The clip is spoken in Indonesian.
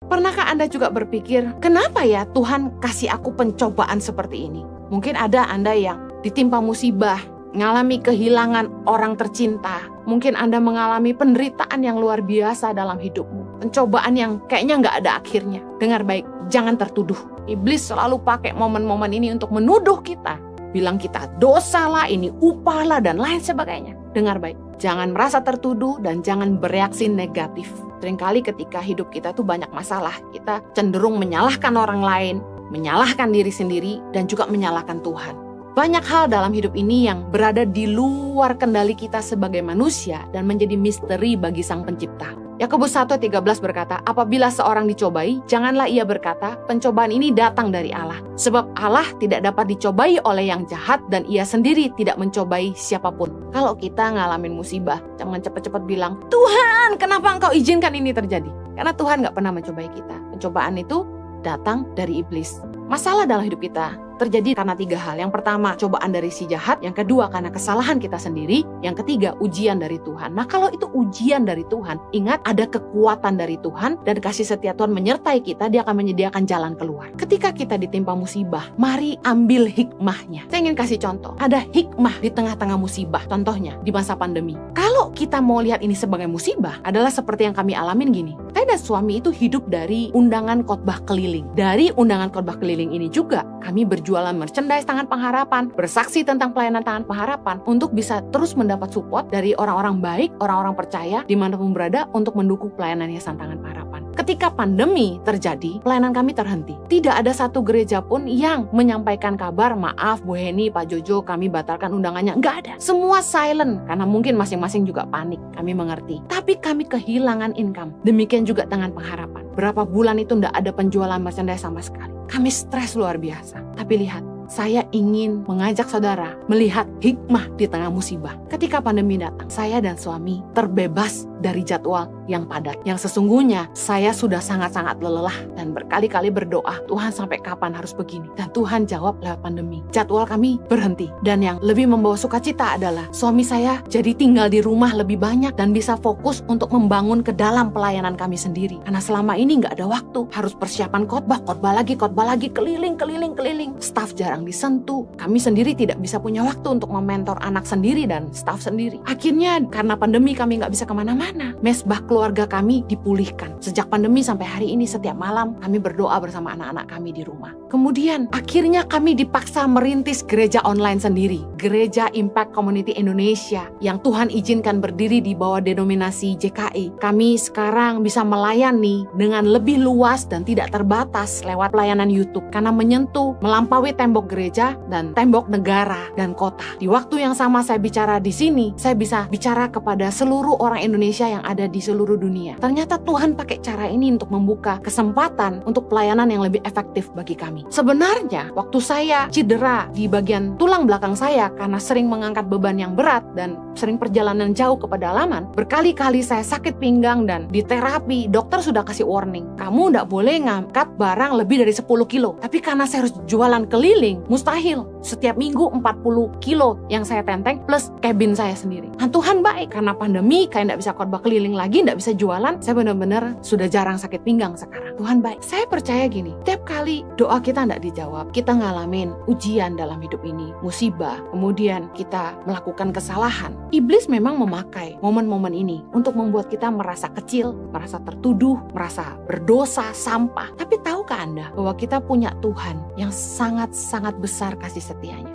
Pernahkah Anda juga berpikir, kenapa ya Tuhan kasih aku pencobaan seperti ini? Mungkin ada Anda yang ditimpa musibah, mengalami kehilangan orang tercinta. Mungkin Anda mengalami penderitaan yang luar biasa dalam hidupmu. Pencobaan yang kayaknya nggak ada akhirnya. Dengar baik, jangan tertuduh. Iblis selalu pakai momen-momen ini untuk menuduh kita. Bilang kita dosa lah, ini upah lah, dan lain sebagainya. Dengar baik, jangan merasa tertuduh dan jangan bereaksi negatif. Seringkali ketika hidup kita tuh banyak masalah, kita cenderung menyalahkan orang lain, menyalahkan diri sendiri, dan juga menyalahkan Tuhan. Banyak hal dalam hidup ini yang berada di luar kendali kita sebagai manusia dan menjadi misteri bagi Sang Pencipta. Yakobus 1:13 berkata, apabila seorang dicobai, janganlah ia berkata, pencobaan ini datang dari Allah. Sebab Allah tidak dapat dicobai oleh yang jahat dan ia sendiri tidak mencobai siapapun. Kalau kita ngalamin musibah, jangan cepat-cepat bilang, Tuhan, kenapa Engkau izinkan ini terjadi? Karena Tuhan gak pernah mencobai kita. Pencobaan itu datang dari iblis. Masalah dalam hidup kita terjadi karena 3 hal. Yang pertama, cobaan dari si jahat. Yang kedua, karena kesalahan kita sendiri. Yang ketiga, ujian dari Tuhan. Nah, kalau itu ujian dari Tuhan, ingat ada kekuatan dari Tuhan dan kasih setia Tuhan menyertai kita, dia akan menyediakan jalan keluar. Ketika kita ditimpa musibah, mari ambil hikmahnya. Saya ingin kasih contoh. Ada hikmah di tengah-tengah musibah. Contohnya, di masa pandemi. Kalau kita mau lihat ini sebagai musibah, adalah seperti yang kami alamin gini. Saya dan suami itu hidup dari undangan khotbah keliling. Dari undangan khotbah keliling ini juga, kami berjualan merchandise Tangan Pengharapan, bersaksi tentang pelayanan Tangan Pengharapan, untuk bisa terus mendapat support dari orang-orang baik, orang-orang percaya, dimanapun berada, untuk mendukung pelayanan Yayasan Tangan Pengharapan. Ketika pandemi terjadi, pelayanan kami terhenti. Tidak ada satu gereja pun yang menyampaikan kabar, maaf Bu Heni, Pak Jojo, kami batalkan undangannya. Nggak ada. Semua silent, karena mungkin masing-masing juga panik. Kami mengerti. Tapi kami kehilangan income. Demikian juga Tangan Pengharapan. Berapa bulan itu nggak ada penjualan merchandise sama sekali. Kami stres luar biasa. Tapi lihat, saya ingin mengajak saudara melihat hikmah di tengah musibah. Ketika pandemi datang, saya dan suami terbebas dari jadwal yang padat. Yang sesungguhnya saya sudah sangat-sangat lelah dan berkali-kali berdoa, Tuhan sampai kapan harus begini? Dan Tuhan jawab lewat pandemi. Jadwal kami berhenti. Dan yang lebih membawa sukacita adalah suami saya jadi tinggal di rumah lebih banyak dan bisa fokus untuk membangun ke dalam pelayanan kami sendiri. Karena selama ini nggak ada waktu. Harus persiapan khotbah lagi, keliling. Staf jarang disentuh. Kami sendiri tidak bisa punya waktu untuk mementor anak sendiri dan staf sendiri. Akhirnya karena pandemi kami nggak bisa kemana-mana. Mesbah keluarga kami dipulihkan. Sejak pandemi sampai hari ini setiap malam kami berdoa bersama anak-anak kami di rumah. Kemudian akhirnya kami dipaksa merintis gereja online sendiri. Gereja Impact Community Indonesia yang Tuhan izinkan berdiri di bawah denominasi JKI. Kami sekarang bisa melayani dengan lebih luas dan tidak terbatas lewat pelayanan YouTube. Karena menyentuh, melampaui tembok gereja dan tembok negara dan kota. Di waktu yang sama saya bicara di sini, saya bisa bicara kepada seluruh orang Indonesia yang ada di seluruh dunia. Ternyata Tuhan pakai cara ini untuk membuka kesempatan untuk pelayanan yang lebih efektif bagi kami. Sebenarnya, waktu saya cedera di bagian tulang belakang saya karena sering mengangkat beban yang berat dan sering perjalanan jauh ke pedalaman, berkali-kali saya sakit pinggang dan di terapi, dokter sudah kasih warning, kamu tidak boleh ngangkat barang lebih dari 10 kilo. Tapi karena saya harus jualan keliling, mustahil. Setiap minggu 40 kilo yang saya tenteng plus cabin saya sendiri. Nah, Tuhan baik, karena pandemi kayak tidak bisa khotbah keliling lagi, tidak bisa jualan, saya benar-benar sudah jarang sakit pinggang sekarang. Tuhan baik. Saya percaya gini, tiap kali doa kita tidak dijawab, kita ngalamin ujian dalam hidup ini, musibah, kemudian kita melakukan kesalahan. Iblis memang memakai momen-momen ini untuk membuat kita merasa kecil, merasa tertuduh, merasa berdosa, sampah. Tapi tahukah Anda bahwa kita punya Tuhan yang sangat-sangat besar kasih setianya?